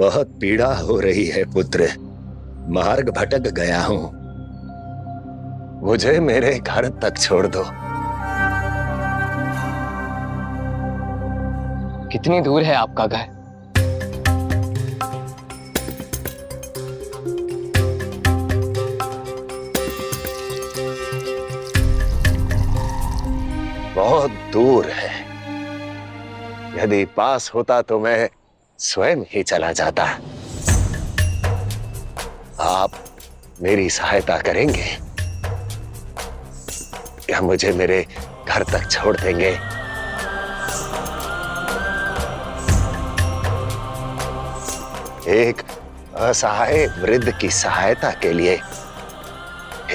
बहुत पीड़ा हो रही है पुत्र। मार्ग भटक गया हूं, मुझे मेरे घर तक छोड़ दो। कितनी दूर है आपका घर? बहुत दूर है। यदि पास होता तो मैं स्वयं ही चला जाता। आप मेरी सहायता करेंगे क्या? मुझे मेरे घर तक छोड़ देंगे? एक असहाय वृद्ध की सहायता के लिए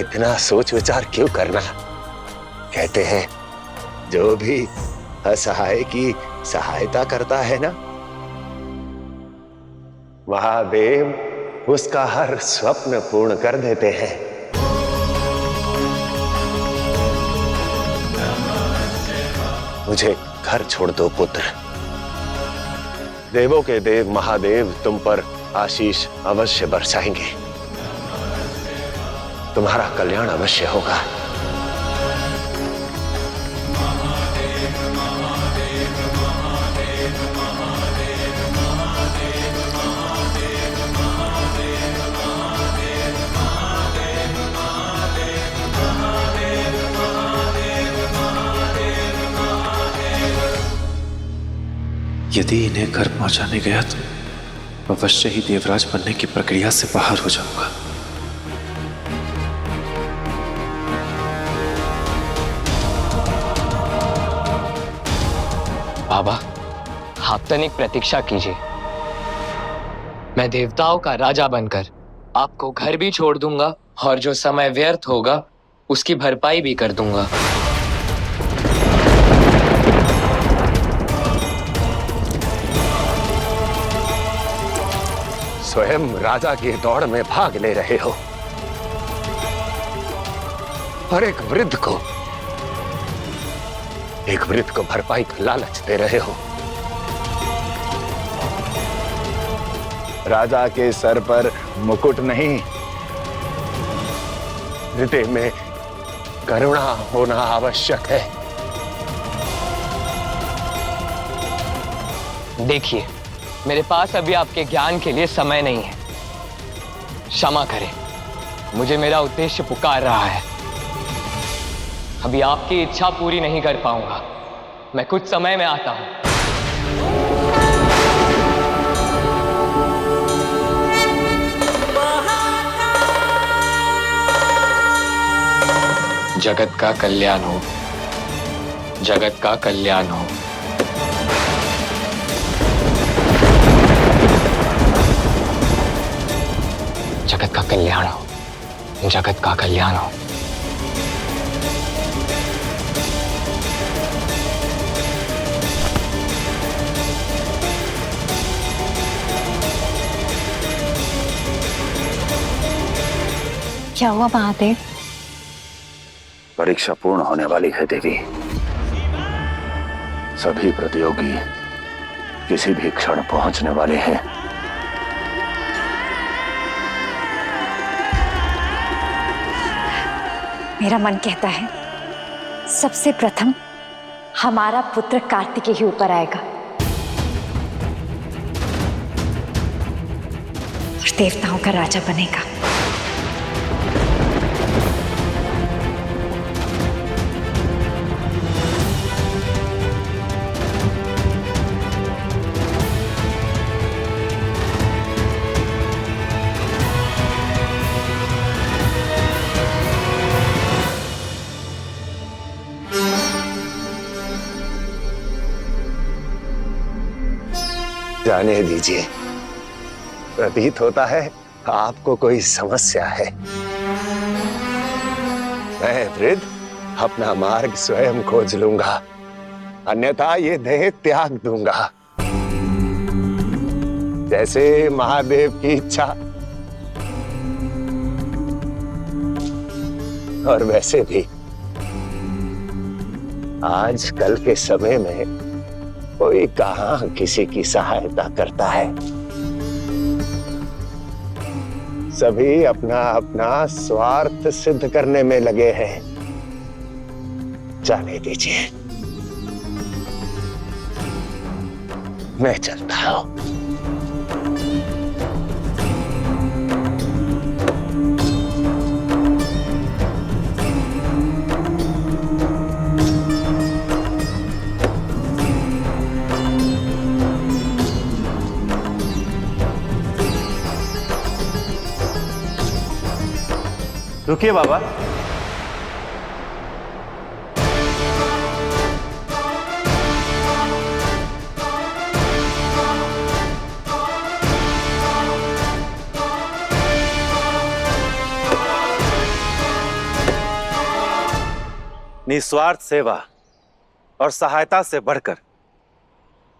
इतना सोच विचार क्यों करना? कहते हैं जो भी असहाय की सहायता करता है ना, महादेव उसका हर स्वप्न पूर्ण कर देते हैं। मुझे घर छोड़ दो पुत्र। देवों के देव महादेव तुम पर आशीष अवश्य बरसाएंगे। तुम्हारा कल्याण अवश्य होगा। यदि इन्हें घर पहुंचाने गया तो अवश्य ही देवराज बनने की प्रक्रिया से बाहर हो जाऊंगा। बाबा, आप तनिक प्रतीक्षा कीजिए। मैं देवताओं का राजा बनकर आपको घर भी छोड़ दूंगा और जो समय व्यर्थ होगा उसकी भरपाई भी कर दूंगा। स्वयं राजा की दौड़ में भाग ले रहे हो और एक वृद्ध को भरपाई का लालच दे रहे हो। राजा के सर पर मुकुट नहीं, हृदय में करुणा होना आवश्यक है। देखिए, मेरे पास अभी आपके ज्ञान के लिए समय नहीं है। क्षमा करें, मुझे मेरा उद्देश्य पुकार रहा है। अभी आपकी इच्छा पूरी नहीं कर पाऊंगा। मैं कुछ समय में आता हूं। जगत का कल्याण हो, जगत का कल्याण हो। जगत का कल्याण हो, जगत का कल्याण हो। क्या हुआ महादेव? परीक्षा पूर्ण होने वाली है देवी। सभी प्रतियोगी किसी भी क्षण पहुंचने वाले हैं। मेरा मन कहता है सबसे प्रथम हमारा पुत्र कार्तिकेय ही ऊपर आएगा और देवताओं का राजा बनेगा। जाने दीजिए, प्रतीत होता है आपको कोई समस्या है। मैं वृद्ध अपना मार्ग स्वयं खोज लूंगा, अन्यथा ये देह त्याग दूंगा। जैसे महादेव की इच्छा। और वैसे भी आजकल के समय में कोई कहां किसी की सहायता करता है। सभी अपना अपना स्वार्थ सिद्ध करने में लगे हैं। जाने दीजिए, मैं चलता हूं। रुकिए बाबा। निस्वार्थ सेवा और सहायता से बढ़कर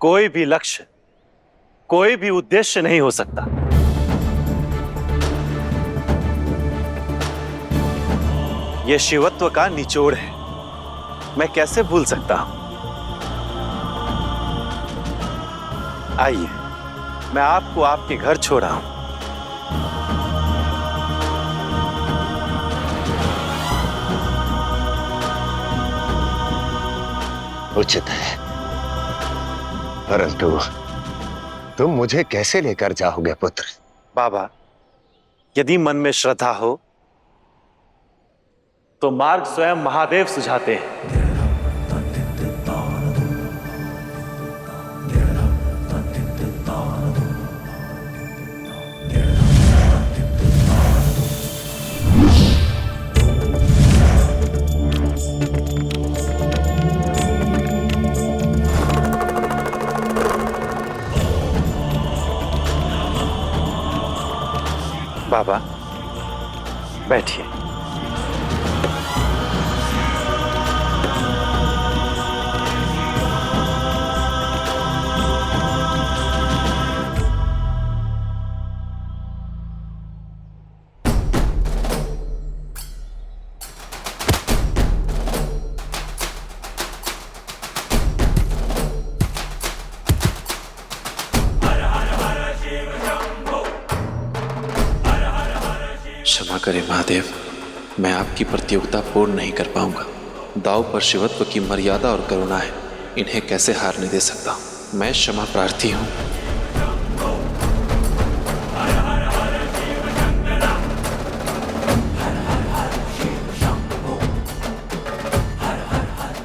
कोई भी लक्ष्य, कोई भी उद्देश्य नहीं हो सकता। यह शिवत्व का निचोड़ है, मैं कैसे भूल सकता हूं। आइए, मैं आपको आपके घर छोड़ा हूं। उचित है, परंतु तुम मुझे कैसे लेकर जाओगे पुत्र? बाबा, यदि मन में श्रद्धा हो तो मार्ग स्वयं महादेव सुझाते हैं। बाबा, बैठिए। क्षमा करें महादेव, मैं आपकी प्रतियोगिता पूर्ण नहीं कर पाऊंगा। दाव पर शिवत्व की मर्यादा और करुणा है, इन्हें कैसे हारने दे सकता हूं। मैं क्षमा प्रार्थी हूं।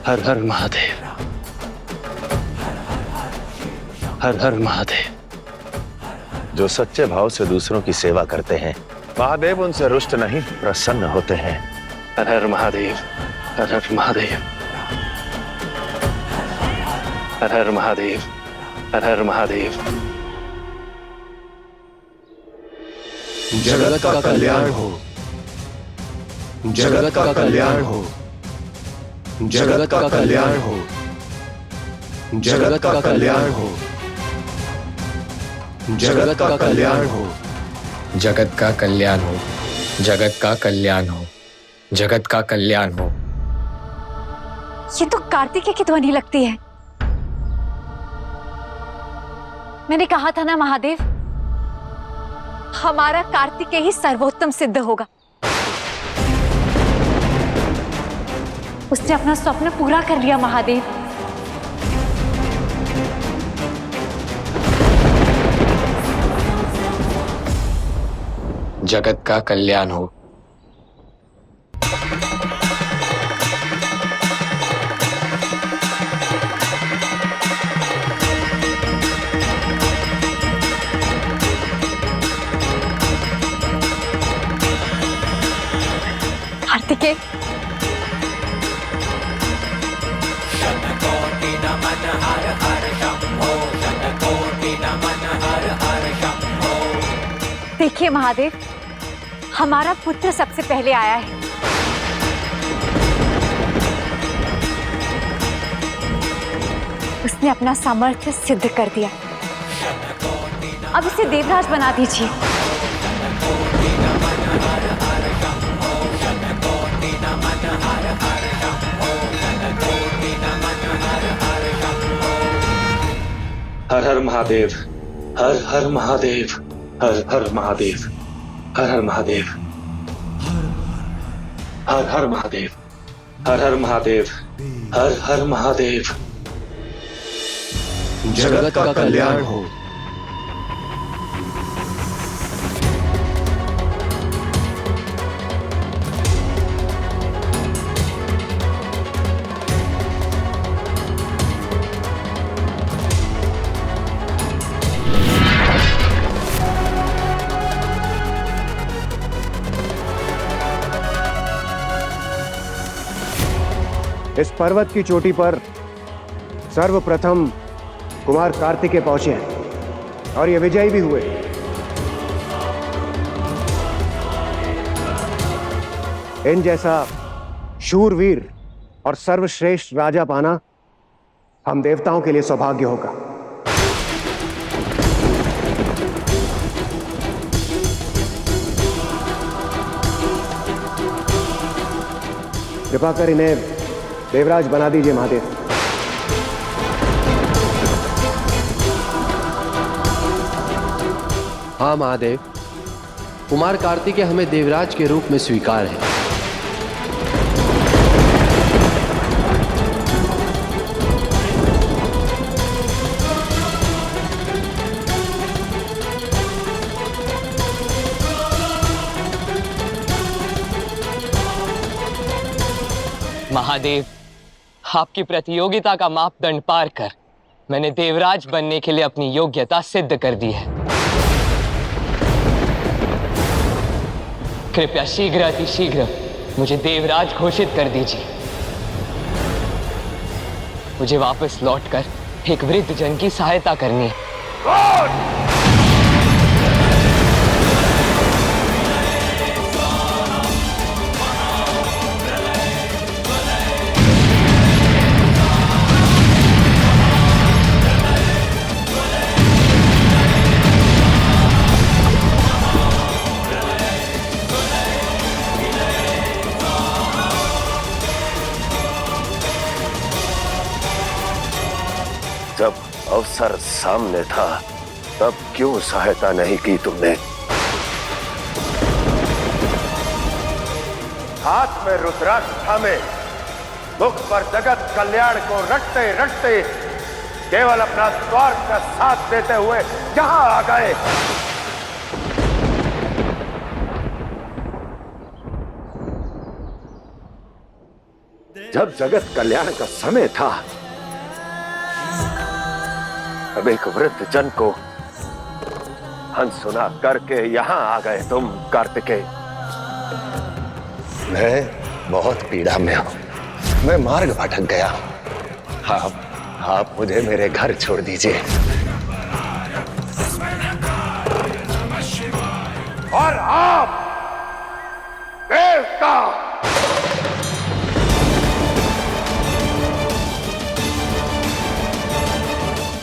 हर हर महादेव, हर हर महादेव। जो सच्चे भाव से दूसरों की सेवा करते हैं, महादेव उनसे रुष्ट नहीं प्रसन्न होते हैं। हर हर महादेव, हर हर महादेव, हर हर महादेव, हर हर महादेव। जगत का कल्याण हो, जगत का कल्याण हो, जगत का कल्याण हो, जगत का कल्याण हो, जगत का कल्याण हो, जगत का कल्याण हो, जगत का कल्याण हो, जगत का कल्याण हो। ये तो कार्तिकेय की ध्वनि लगती है। मैंने कहा था ना महादेव, हमारा कार्तिकेय ही सर्वोत्तम सिद्ध होगा। उसने अपना स्वप्न पूरा कर लिया महादेव। जगत का कल्याण हो। कार्तिकेय, देखिए महादेव, हमारा पुत्र सबसे पहले आया है। उसने अपना सामर्थ्य सिद्ध कर दिया। अब इसे देवराज बना दीजिए। हर हर महादेव, हर हर महादेव, हर हर महादेव, हर हर महादेव, हर हर महादेव, हर हर महादेव, हर हर महादेव। जगत का कल्याण हो। इस पर्वत की चोटी पर सर्वप्रथम कुमार कार्तिकेय पहुंचे हैं और ये विजयी भी हुए। इन जैसा शूरवीर और सर्वश्रेष्ठ राजा पाना हम देवताओं के लिए सौभाग्य होगा। कृपा कर इन्हें देवराज बना दीजिए महादेव। हाँ महादेव, कुमार कार्तिकेय हमें देवराज के रूप में स्वीकार है। महादेव, आपकी प्रतियोगिता का मापदंड पार कर मैंने देवराज बनने के लिए अपनी योग्यता सिद्ध कर दी है। कृपया शीघ्र अतिशीघ्र मुझे देवराज घोषित कर दीजिए। मुझे वापस लौटकर एक वृद्ध जन की सहायता करनी है। जब अवसर सामने था तब क्यों सहायता नहीं की तुमने? हाथ में रुद्राक्ष थामे, मुख पर जगत कल्याण को रटते रटते केवल अपना स्वार्थ का साथ देते हुए यहां आ गए। जब जगत कल्याण का समय था अब एक वृद्ध जन को अनसुना करके यहां आ गए तुम कार्तिकेय। मैं बहुत पीड़ा में हूं, मैं मार्ग भटक गया हूं। आप मुझे मेरे घर छोड़ दीजिए। और आप देवता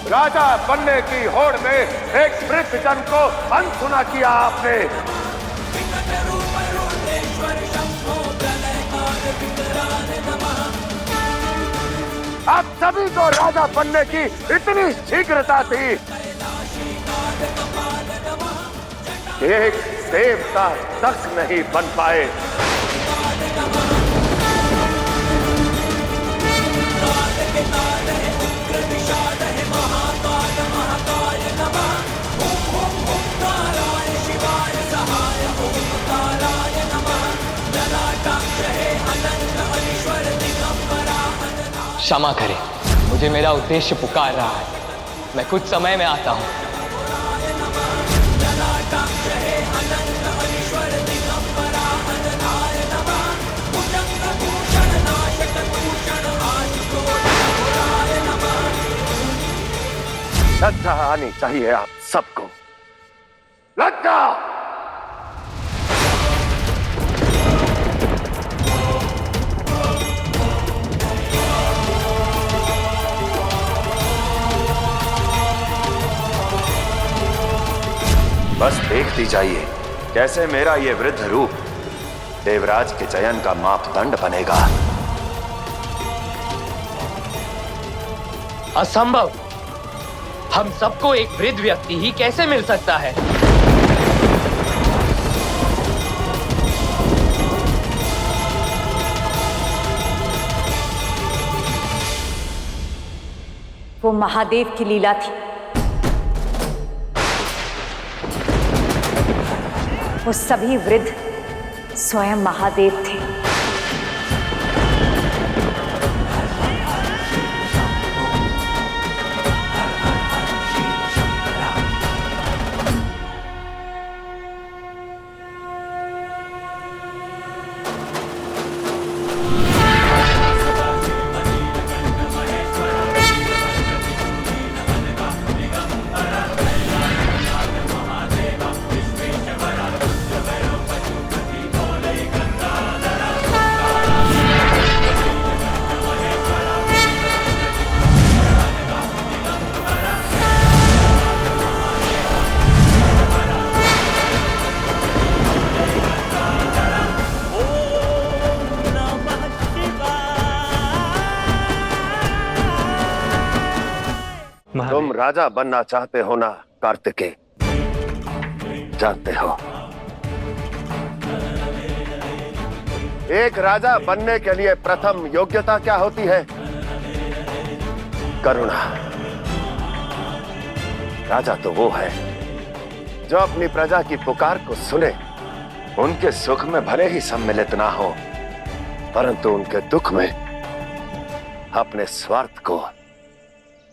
राजा बनने की होड़ में एक वृद्ध जन को अनसुना किया आपने। आप सभी को राजा बनने की इतनी शीघ्रता थी। एक देवता तक नहीं बन पाए। क्षमा करें, मुझे मेरा उद्देश्य पुकार रहा है। मैं कुछ समय में आता हूं। लज्जा आनी चाहिए आप सबको। लज्जा! बस देखती जाइए कैसे मेरा ये वृद्ध रूप देवराज के चयन का मापदंड बनेगा। असंभव! हम सबको एक वृद्ध व्यक्ति ही कैसे मिल सकता है? वो महादेव की लीला थी। वो सभी वृद्ध स्वयं महादेव थे। तुम राजा बनना चाहते हो ना कार्तिकेय? जानते हो, एक राजा बनने के लिए प्रथम योग्यता क्या होती है? करुणा। राजा तो वो है जो अपनी प्रजा की पुकार को सुने, उनके सुख में भले ही सम्मिलित ना हो, परंतु उनके दुख में अपने स्वार्थ को,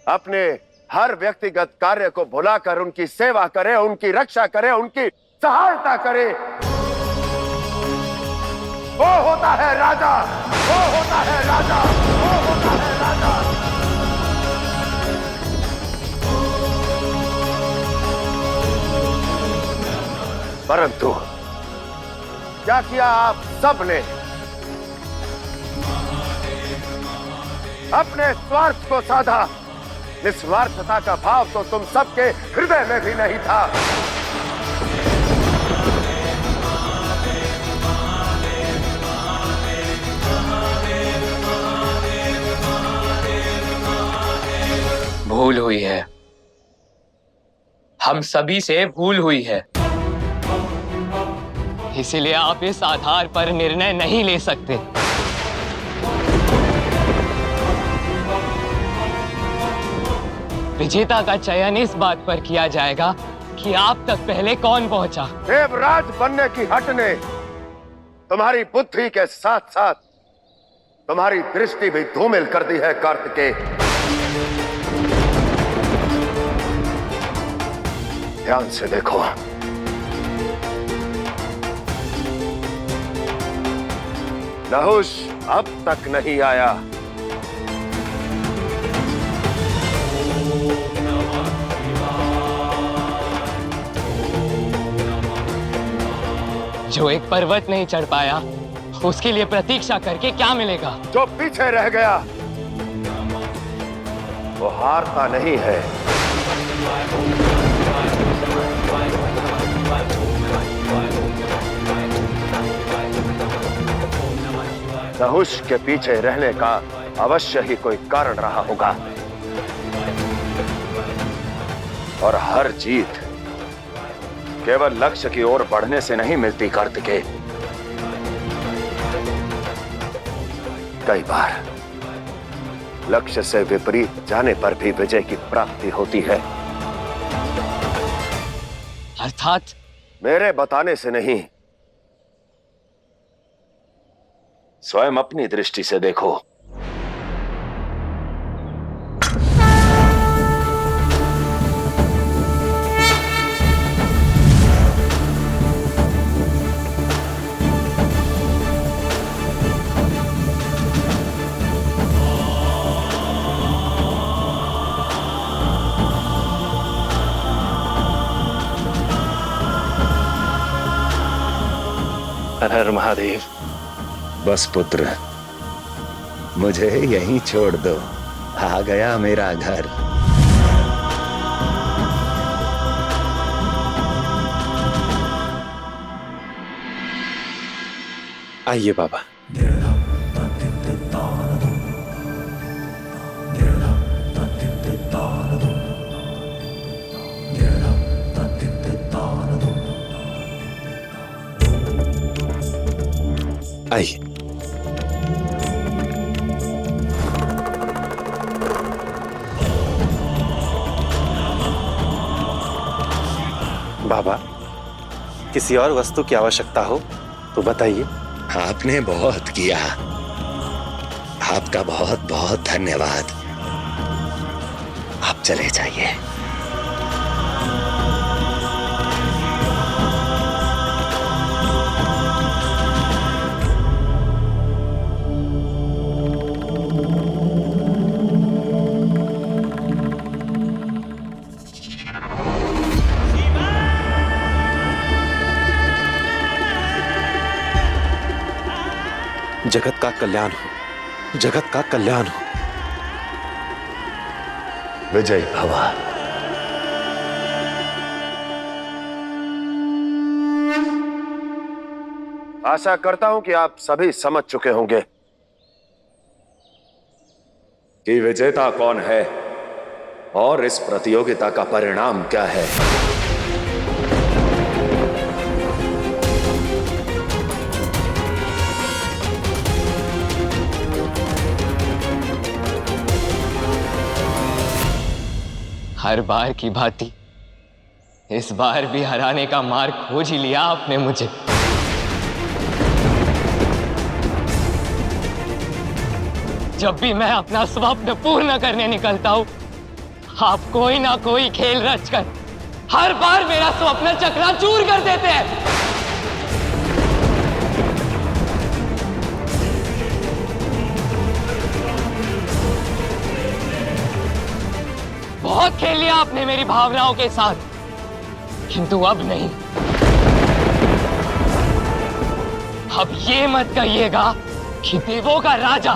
अपने हर व्यक्तिगत कार्य को भुलाकर उनकी सेवा करे, उनकी रक्षा करे, उनकी सहायता करे। वो होता है राजा, वो होता है राजा, वो होता है राजा। परंतु क्या किया आप सब ने? अपने स्वार्थ को साधा। निस्वार्थता का भाव तो तुम सबके हृदय में भी नहीं था। भूल हुई है, हम सभी से भूल हुई है। इसीलिए आप इस आधार पर निर्णय नहीं ले सकते। विजेता का चयन इस बात पर किया जाएगा कि आप तक पहले कौन पहुंचा। देवराज बनने की हट ने तुम्हारी बुद्धि के साथ साथ तुम्हारी दृष्टि भी धूमिल कर दी है कार्तिकेय। ध्यान से देखो, नहुष अब तक नहीं आया। जो एक पर्वत नहीं चढ़ पाया, उसके लिए प्रतीक्षा करके क्या मिलेगा? जो पीछे रह गया वो हारता नहीं है। नहुष के पीछे रहने का अवश्य ही कोई कारण रहा होगा, और हर जीत केवल लक्ष्य की ओर बढ़ने से नहीं मिलती कार्तिकेय। कई बार लक्ष्य से विपरीत जाने पर भी विजय की प्राप्ति होती है। अर्थात? मेरे बताने से नहीं, स्वयं अपनी दृष्टि से देखो। हर हर महादेव। बस पुत्र, मुझे यहीं छोड़ दो, आ गया मेरा घर। आइए बाबा। आइए। बाबा, किसी और वस्तु की आवश्यकता हो तो बताइए। आपने बहुत किया, आपका बहुत बहुत धन्यवाद। आप चले जाइए। जगत का कल्याण हो, जगत का कल्याण हो। विजय भवा। आशा करता हूं कि आप सभी समझ चुके होंगे कि विजेता कौन है और इस प्रतियोगिता का परिणाम क्या है। हर बार की भांति इस बार भी हराने का मार्ग खोज ही लिया आपने मुझे। जब भी मैं अपना स्वप्न पूर्ण करने निकलता हूं, आप कोई ना कोई खेल रचकर हर बार मेरा स्वप्न चकनाचूर कर देते हैं। बहुत खेल लिया आपने मेरी भावनाओं के साथ, किंतु अब नहीं। अब ये मत कहिएगा कि देवों का राजा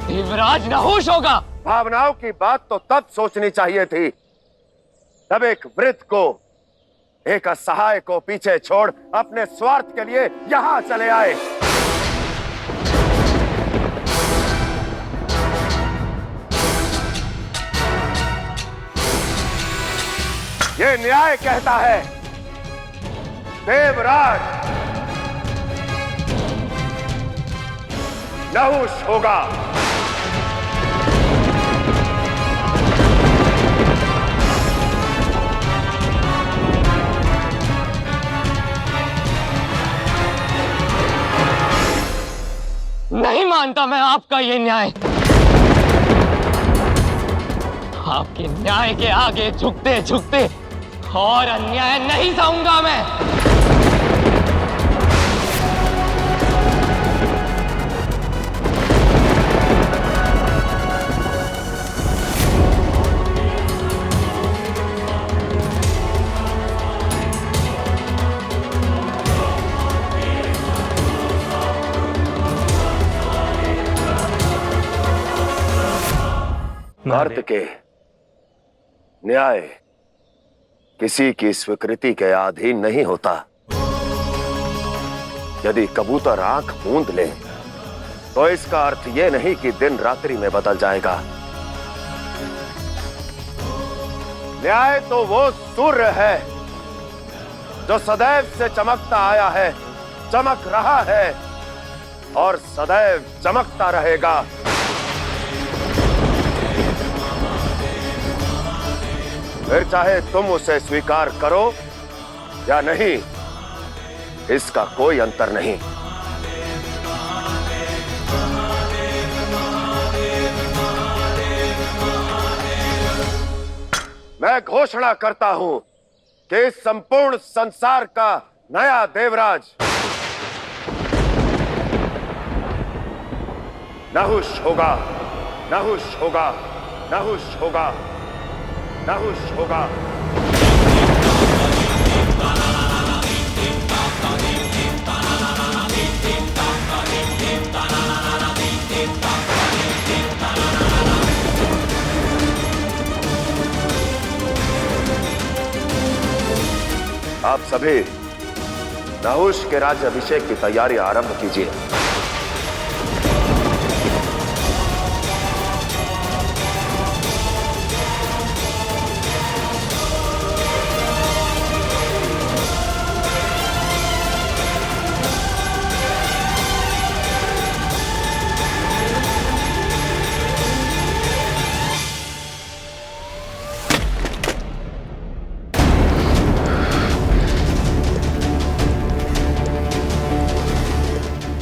देवराज नहुष होगा। भावनाओं की बात तो तब सोचनी चाहिए थी जब एक वृद्ध को, एक असहाय को पीछे छोड़ अपने स्वार्थ के लिए यहां चले आए। ये न्याय कहता है देवराज नहुष होगा। नहीं मानता मैं आपका ये न्याय। आपके न्याय के आगे झुकते झुकते और अन्याय नहीं सहूंगा मैं। अर्थ के न्याय किसी की स्वीकृति के अधीन नहीं होता। यदि कबूतर आंख मूंद ले तो इसका अर्थ यह नहीं कि दिन रात्रि में बदल जाएगा। न्याय तो वो सूर्य है जो सदैव से चमकता आया है, चमक रहा है और सदैव चमकता रहेगा। फिर चाहे तुम उसे स्वीकार करो या नहीं, इसका कोई अंतर नहीं। मैं घोषणा करता हूं कि इस संपूर्ण संसार का नया देवराज नहुष होगा, नहुष होगा, नहुष होगा, नहुष होगा। आप सभी नहुष के राज्याभिषेक की तैयारी आरंभ कीजिए।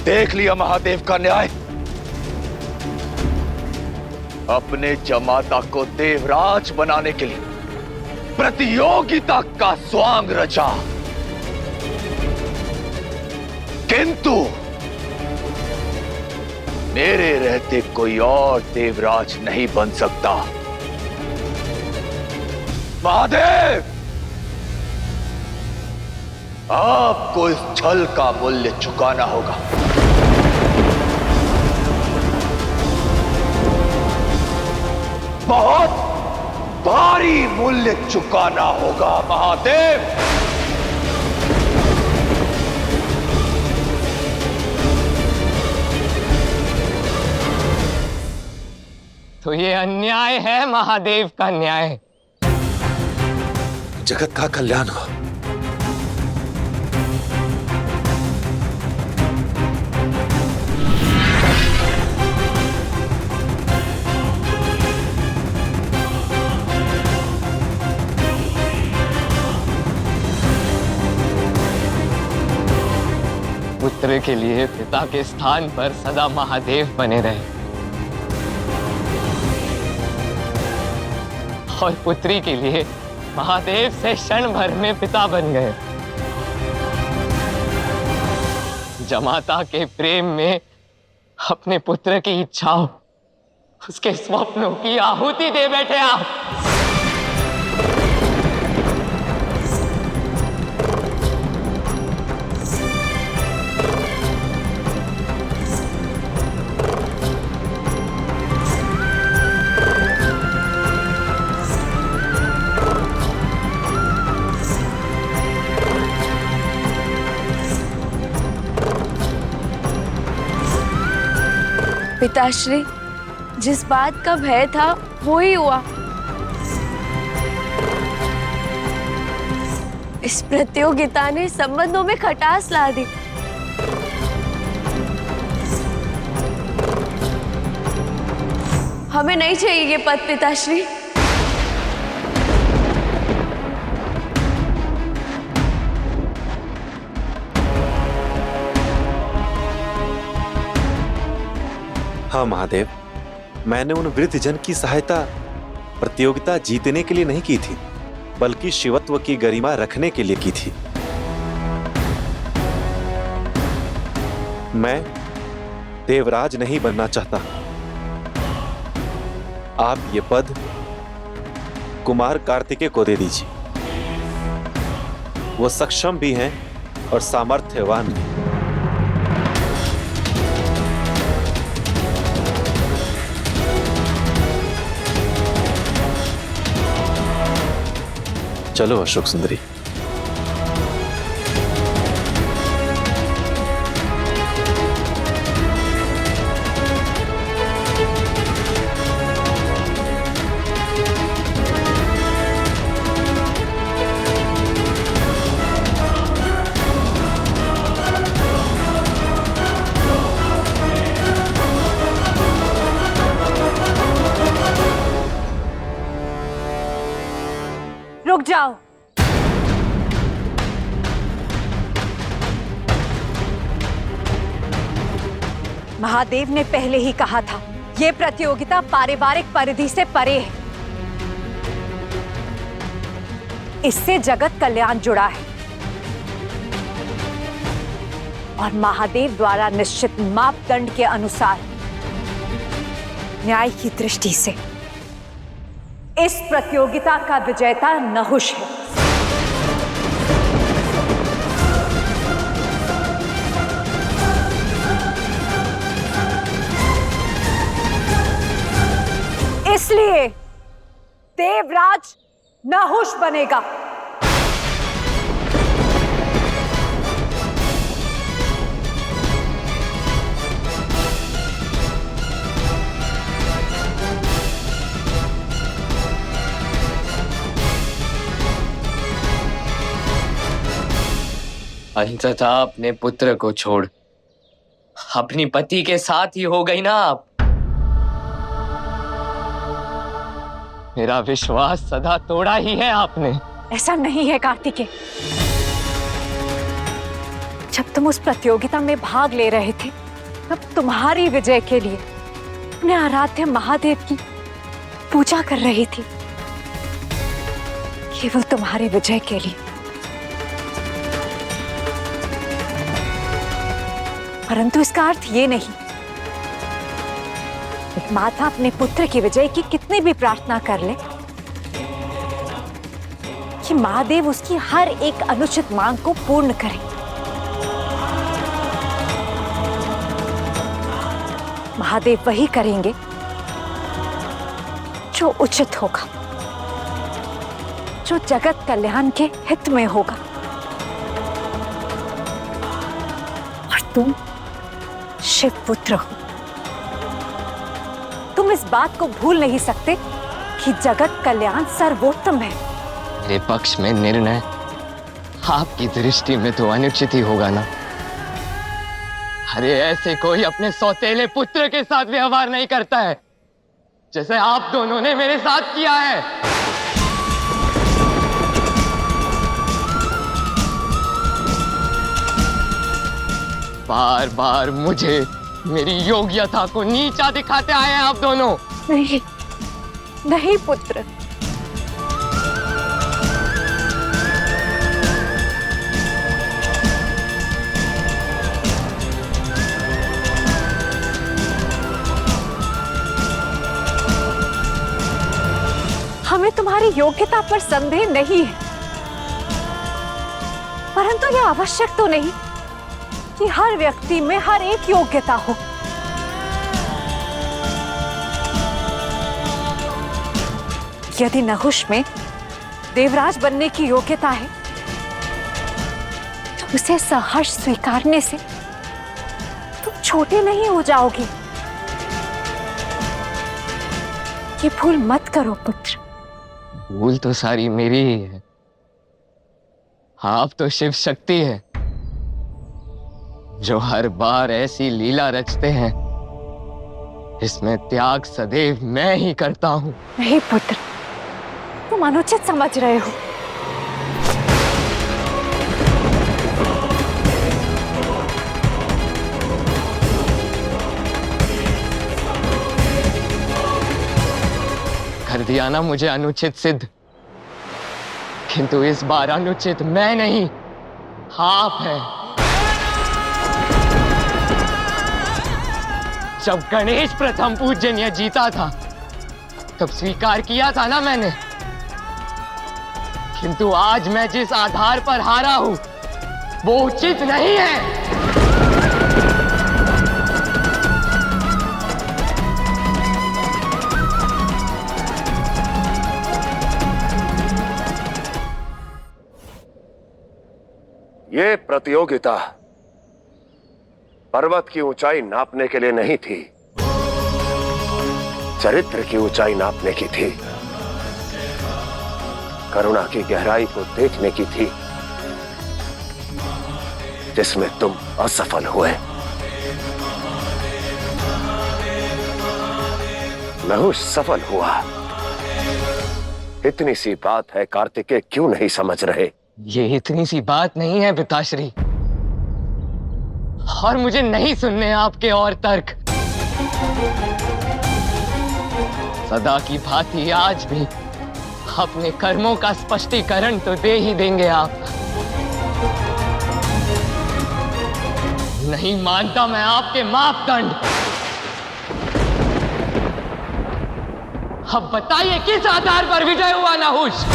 देख लिया महादेव का न्याय। अपने जमाता को देवराज बनाने के लिए प्रतियोगिता का स्वांग रचा, किंतु मेरे रहते कोई और देवराज नहीं बन सकता। महादेव, आपको इस छल का मूल्य चुकाना होगा। बहुत भारी मूल्य चुकाना होगा महादेव। तो ये अन्याय है महादेव का न्याय। जगत का कल्याण हो। पुत्र के लिए पिता के स्थान पर सदा महादेव बने रहे और पुत्री के लिए महादेव से क्षण भर में पिता बन गए। जमाता के प्रेम में अपने पुत्र की इच्छाओं, उसके स्वप्नों की आहुति दे बैठे आप। पिताश्री, जिस बात का भय था वो ही हुआ। इस प्रतियोगिता ने संबंधों में खटास ला दी। हमें नहीं चाहिए ये पद पिताश्री। हाँ महादेव, मैंने उन वृद्ध जन की सहायता प्रतियोगिता जीतने के लिए नहीं की थी, बल्कि शिवत्व की गरिमा रखने के लिए की थी। मैं देवराज नहीं बनना चाहता। आप ये पद कुमार कार्तिकेय को दे दीजिए। वो सक्षम भी हैं और सामर्थ्यवान भी। चलो अशोक सुंदरी। रुक जाओ। महादेव ने पहले ही कहा था, यह प्रतियोगिता पारिवारिक परिधि से परे है। इससे जगत कल्याण जुड़ा है और महादेव द्वारा निश्चित मापदंड के अनुसार न्याय की दृष्टि से इस प्रतियोगिता का विजेता नहुष है। इसलिए देवराज नहुष बनेगा। अंततः अपने पुत्र को छोड़ अपनी पति के साथ ही हो गई ना आप। मेरा विश्वास सदा तोड़ा ही है आपने। ऐसा नहीं है कार्तिकेय। जब तुम उस प्रतियोगिता में भाग ले रहे थे तब तुम्हारी विजय के लिए अपने आराध्य महादेव की पूजा कर रही थी, केवल तुम्हारी विजय के लिए। परंतु इसका अर्थ ये नहीं एक माता अपने पुत्र की विजय की कितनी भी प्रार्थना कर ले कि महादेव उसकी हर एक अनुचित मांग को पूर्ण करे। महादेव वही करेंगे जो उचित होगा, जो जगत कल्याण के हित में होगा। और तुम शिव पुत्र हो, तुम इस बात को भूल नहीं सकते कि जगत कल्याण सर्वोत्तम है। मेरे पक्ष में निर्णय आपकी दृष्टि में तो अनुचित ही होगा ना। अरे ऐसे कोई अपने सौतेले पुत्र के साथ व्यवहार नहीं करता है जैसे आप दोनों ने मेरे साथ किया है। बार बार मुझे मेरी योग्यता को नीचा दिखाते आए हैं आप दोनों। नहीं, नहीं पुत्र, हमें तुम्हारी योग्यता पर संदेह नहीं है, परंतु यह आवश्यक तो नहीं कि हर व्यक्ति में हर एक योग्यता हो। यदि नहुष में देवराज बनने की योग्यता है तो उसे सहर्ष स्वीकारने से तुम छोटे नहीं हो जाओगे। ये भूल मत करो पुत्र। भूल तो सारी मेरी ही है। आप तो शिव शक्ति है जो हर बार ऐसी लीला रचते हैं इसमें त्याग सदैव मैं ही करता हूं। नहीं पुत्र, तुम अनुचित समझ रहे हो। कर दिया ना मुझे अनुचित सिद्ध, किंतु इस बार अनुचित मैं नहीं आप हैं। जब गणेश प्रथम पूजनीय जीता था तब स्वीकार किया था ना मैंने, किंतु आज मैं जिस आधार पर हारा हूं वो उचित नहीं है। ये प्रतियोगिता पर्वत की ऊंचाई नापने के लिए नहीं थी, चरित्र की ऊंचाई नापने की थी, करुणा की गहराई को देखने की थी, जिसमें तुम असफल हुए। नहुष सफल हुआ। इतनी सी बात है, कार्तिकेय क्यों नहीं समझ रहे? ये इतनी सी बात नहीं है पिताश्री, और मुझे नहीं सुनने आपके और तर्क। सदा की भांति आज भी अपने कर्मों का स्पष्टीकरण तो दे ही देंगे आप। नहीं मानता मैं आपके मापदंड। अब बताइए किस आधार पर विजय हुआ नहुष?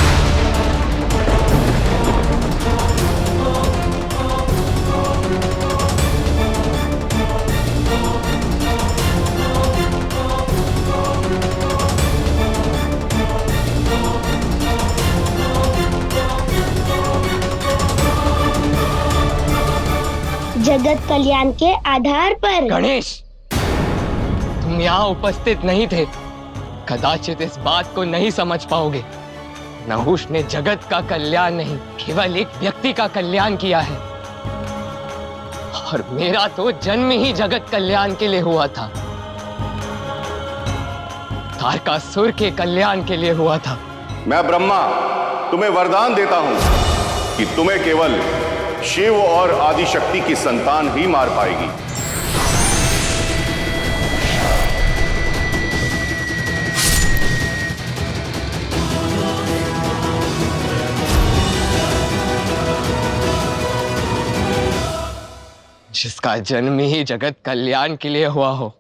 जगत कल्याण के आधार पर। गणेश, तुम यहाँ उपस्थित नहीं थे, कदाचित इस बात को नहीं समझ पाओगे। नहुष ने जगत का कल्याण नहीं, केवल एक व्यक्ति का कल्याण किया है, और मेरा तो जन्म ही जगत कल्याण के लिए हुआ था, तारकासुर के कल्याण के लिए हुआ था। मैं ब्रह्मा तुम्हें वरदान देता हूं कि तुम्हें केवल शिव और आदिशक्ति की संतान ही मार पाएगी। जिसका जन्म ही जगत कल्याण के लिए हुआ हो,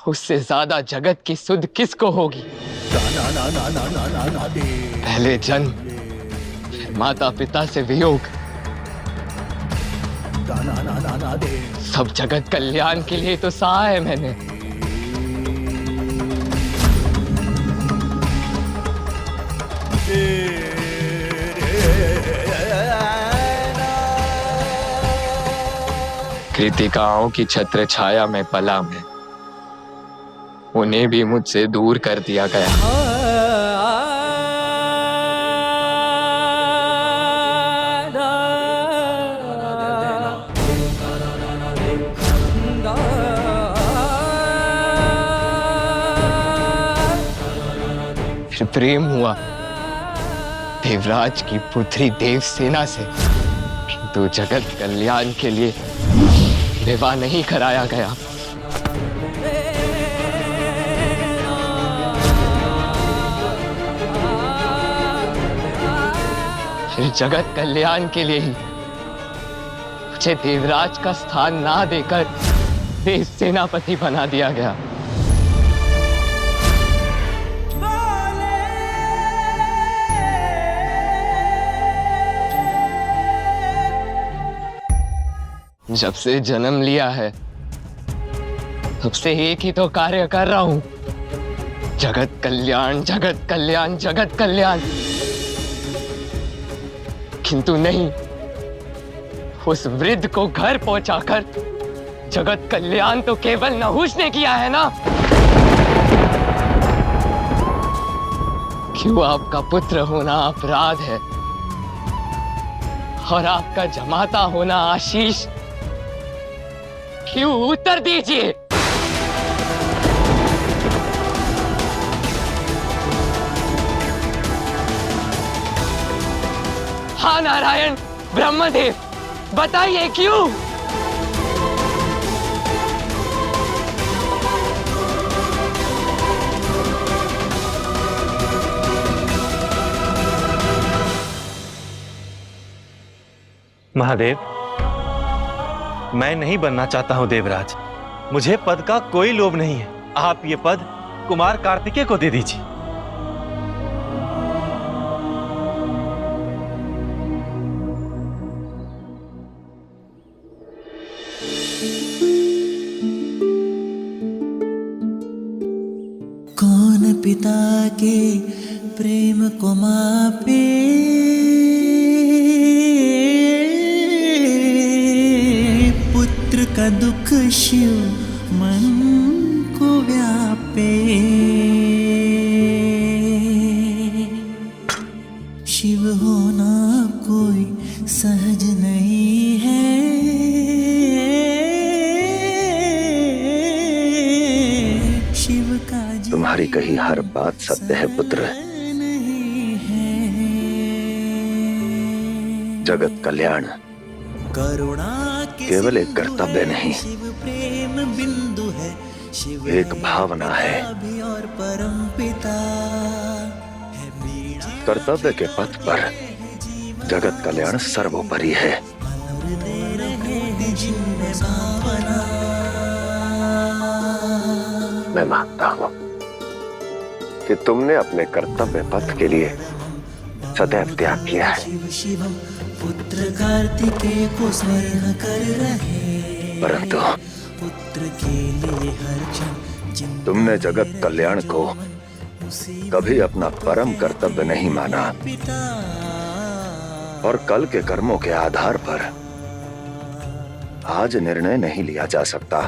उससे ज्यादा जगत की सुध किसको होगी? पहले जन्म, फिर माता पिता से वियोग, सब जगत कल्याण के लिए तो सहा है मैंने। कृतिकाओं की छत्र छाया में पला मैं, उन्हें भी मुझसे दूर कर दिया गया। फिर प्रेम हुआ देवराज की पुत्री देवसेना से, किंतु जगत कल्याण के लिए विवाह नहीं कराया गया। फिर जगत कल्याण के लिए ही मुझे देवराज का स्थान ना देकर देव सेनापति बना दिया गया। जब से जन्म लिया है तब से एक ही तो कार्य कर रहा हूं, जगत कल्याण, जगत कल्याण, जगत कल्याण। किंतु नहीं, उस वृद्ध को घर पहुंचाकर जगत कल्याण तो केवल नहुष ने किया है ना। क्यों आपका पुत्र होना अपराध है और आपका जमाता होना आशीष? क्यों? उत्तर दीजिए। हाँ नारायण, ब्रह्मदेव, बताइए क्यों? महादेव, मैं नहीं बनना चाहता हूं देवराज। मुझे पद का कोई लोभ नहीं है। आप ये पद कुमार कार्तिकेय को दे दीजिए। कौन पिता के प्रेम को मापे, पुत्र का दुख शिव मन को व्यापे। शिव होना कोई सहज नहीं है, शिव का तुम्हारी कही हर बात सत्य है पुत्र। जगत कल्याण केवल एक कर्तव्य नहीं, एक भावना है। कर्तव्य के पथ पर जगत कल्याण सर्वोपरि है। मैं मानता हूं कि तुमने अपने कर्तव्य पथ के लिए सदैव त्याग किया है, पुत्र कार्तिकेय को स्मरण कर रहे, परंतु पुत्र के लिए हर क्षण तुमने जगत कल्याण को कभी अपना परम कर्तव्य नहीं माना और कल के कर्मों के आधार पर आज निर्णय नहीं लिया जा सकता।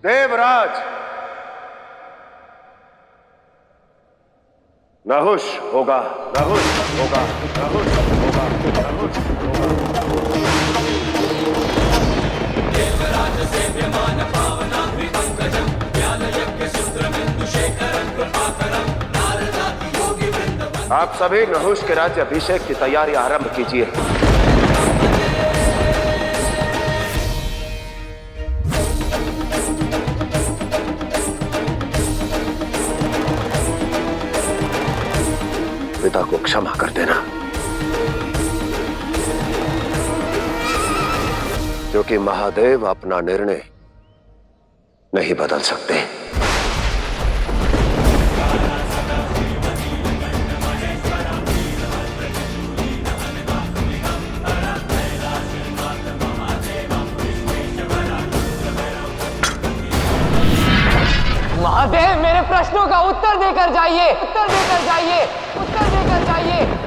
देवराज, नहुष होगा, नहुष होगा, नहुष होगा, नहुष होगा। देवराज सेव्यमान पावनाग्नि पंकजं ज्ञान यज्ञ शुद्रमेन्दु शेखरं कृपाकरं आप सभी नहुष के राज्य अभिषेक की तैयारी आरंभ कीजिए। पिता को क्षमा कर देना, क्योंकि महादेव अपना निर्णय नहीं बदल सकते। महादेव, मेरे प्रश्नों का उत्तर देकर जाइए, उत्तर देकर जाइए, उत्तर देकर जाइए।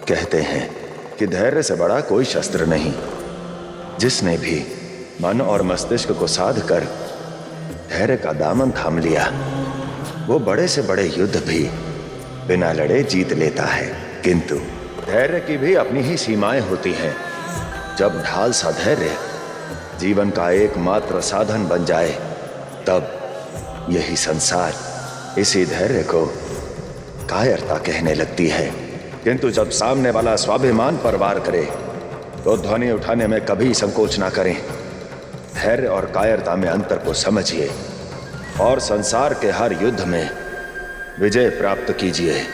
कहते हैं कि धैर्य से बड़ा कोई शस्त्र नहीं। जिसने भी मन और मस्तिष्क को साध कर धैर्य का दामन थाम लिया, वो बड़े से बड़े युद्ध भी बिना लड़े जीत लेता है। किंतु धैर्य की भी अपनी ही सीमाएं होती हैं। जब ढाल सा धैर्य जीवन का एकमात्र साधन बन जाए, तब यही संसार इसी धैर्य को कायरता कहने लगती है। किंतु जब सामने वाला स्वाभिमान पर वार करे, तो ध्वनि उठाने में कभी संकोच ना करें। धैर्य और कायरता में अंतर को समझिए और संसार के हर युद्ध में विजय प्राप्त कीजिए।